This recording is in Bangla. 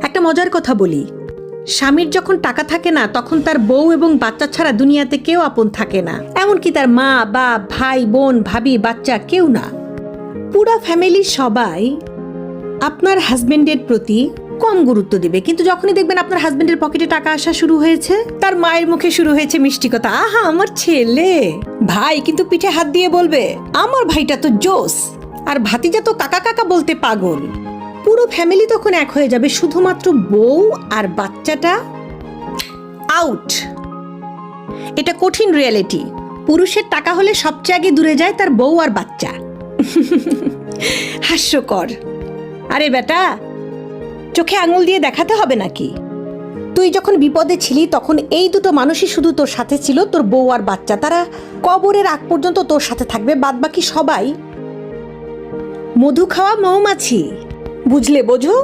একটা মজার কথা বলি, স্বামীর যখন টাকা থাকে না তখন তার বউ এবং বাচ্চা ছাড়া দুনিয়াতে কেউ আপন থাকে না, এমনকি তার মা বাপ ভাই বোন ভাবি বাচ্চা কেউ না। পুরা ফ্যামিলি সবাই আপনার হাজবেন্ডের প্রতি কম গুরুত্ব দিবে, কিন্তু যখনই দেখবেন আপনার হাজবেন্ডের পকেটে টাকা আসা শুরু হয়েছে, তার মায়ের মুখে শুরু হয়েছে মিষ্টি কথা, আহা আমার ছেলে, ভাই কিন্তু পিঠে হাত দিয়ে বলবে আমার ভাইটা তো জোস, আর ভাতিজা তো কাকা কাকা বলতে পাগল। পুরো ফ্যামিলি তখন এক হয়ে যাবে, শুধুমাত্র বউ আর বাচ্চাটা আউট। এটা কঠিন রিয়েলিটি। পুরুষের টাকা হলে সবচেয়ে আগে দূরে যায় তার বউ আর বাচ্চা। হাস্যকর। আরে বেটা, চোখে আঙুল দিয়ে দেখাতে হবে নাকি? তুই যখন বিপদে ছিলি তখন এই দুটো মানুষই শুধু তোর সাথে ছিল, তোর বউ আর বাচ্চা। তারা কবরের আগ পর্যন্ত তোর সাথে থাকবে, বাদবাকি সবাই মধু খাওয়া মৌমাছি। বুঝলে? বোঝো?